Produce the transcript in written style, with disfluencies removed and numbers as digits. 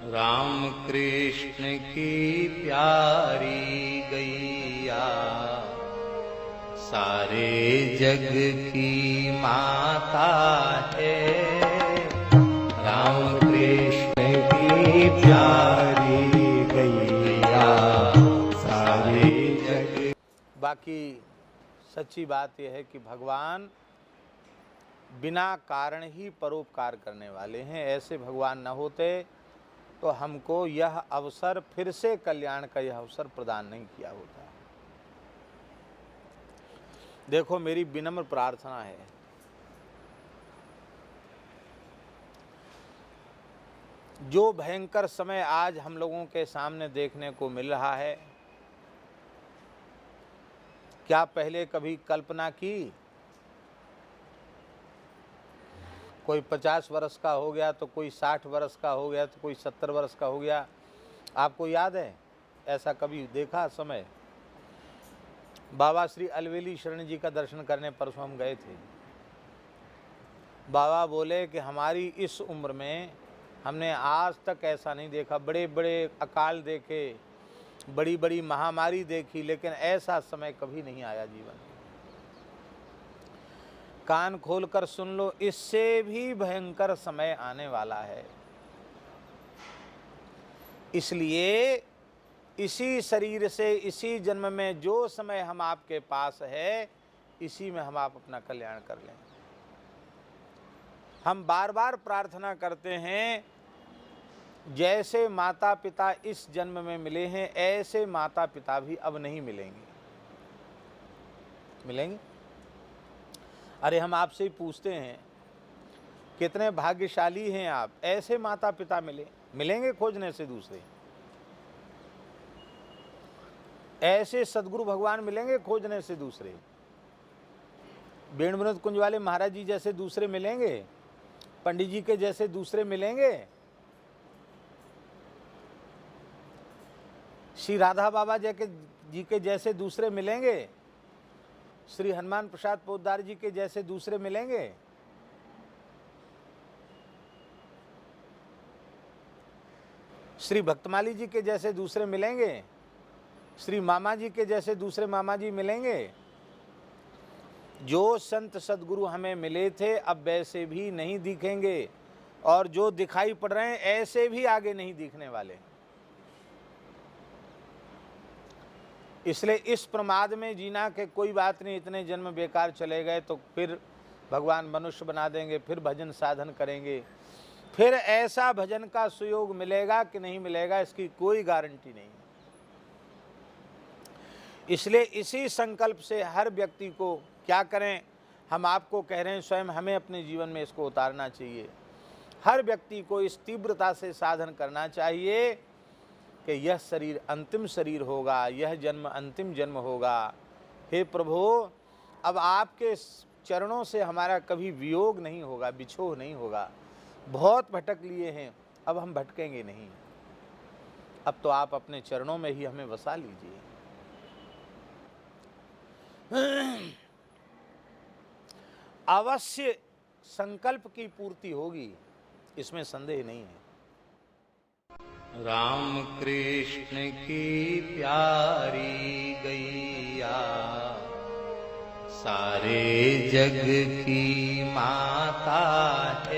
राम कृष्ण की प्यारी गैया सारे जग की माता है। राम कृष्ण की प्यारी गैया सारे जग। बाकी सच्ची बात यह है कि भगवान बिना कारण ही परोपकार करने वाले हैं। ऐसे भगवान न होते तो हमको यह अवसर, फिर से कल्याण का यह अवसर प्रदान नहीं किया होता। देखो, मेरी विनम्र प्रार्थना है, जो भयंकर समय आज हम लोगों के सामने देखने को मिल रहा है, क्या पहले कभी कल्पना की? कोई 50 वर्ष का हो गया तो कोई 60 वर्ष का हो गया तो कोई 70 वर्ष का हो गया। आपको याद है ऐसा कभी देखा समय? बाबा श्री अलवेली शरण जी का दर्शन करने परसों हम गए थे। बाबा बोले कि हमारी इस उम्र में हमने आज तक ऐसा नहीं देखा। बड़े बड़े अकाल देखे, बड़ी बड़ी महामारी देखी, लेकिन ऐसा समय कभी नहीं आया जीवन में। कान खोलकर सुन लो, इससे भी भयंकर समय आने वाला है। इसलिए इसी शरीर से, इसी जन्म में जो समय हम आपके पास है, इसी में हम आप अपना कल्याण कर लें। हम बार बार प्रार्थना करते हैं, जैसे माता पिता इस जन्म में मिले हैं, ऐसे माता पिता भी अब नहीं मिलेंगे। मिलेंगे? अरे हम आपसे ही पूछते हैं, कितने भाग्यशाली हैं आप, ऐसे माता पिता मिलेंगे खोजने से दूसरे? ऐसे सदगुरु भगवान मिलेंगे खोजने से दूसरे? बेण विनोद कुंज वाले महाराज जी जैसे दूसरे मिलेंगे? पंडित जी के जैसे दूसरे मिलेंगे? श्री राधा बाबा जी के जैसे दूसरे मिलेंगे? श्री हनुमान प्रसाद पोद्दार जी के जैसे दूसरे मिलेंगे? श्री भक्तमाली जी के जैसे दूसरे मिलेंगे? श्री मामा जी के जैसे दूसरे मामा जी मिलेंगे? जो संत सदगुरु हमें मिले थे अब वैसे भी नहीं दिखेंगे, और जो दिखाई पड़ रहे हैं ऐसे भी आगे नहीं दिखने वाले। इसलिए इस प्रमाद में जीना कि कोई बात नहीं, इतने जन्म बेकार चले गए तो फिर भगवान मनुष्य बना देंगे, फिर भजन साधन करेंगे, फिर ऐसा भजन का सुयोग मिलेगा कि नहीं मिलेगा, इसकी कोई गारंटी नहीं। इसलिए इसी संकल्प से हर व्यक्ति को क्या करें, हम आपको कह रहे हैं, स्वयं हमें अपने जीवन में इसको उतारना चाहिए। हर व्यक्ति को इस तीव्रता से साधन करना चाहिए कि यह शरीर अंतिम शरीर होगा, यह जन्म अंतिम जन्म होगा। हे प्रभु, अब आपके चरणों से हमारा कभी वियोग नहीं होगा, बिछोह नहीं होगा। बहुत भटक लिए हैं, अब हम भटकेंगे नहीं। अब तो आप अपने चरणों में ही हमें बसा लीजिए। अवश्य संकल्प की पूर्ति होगी, इसमें संदेह नहीं है। राम कृष्ण की प्यारी गैया सारे जग की माता है।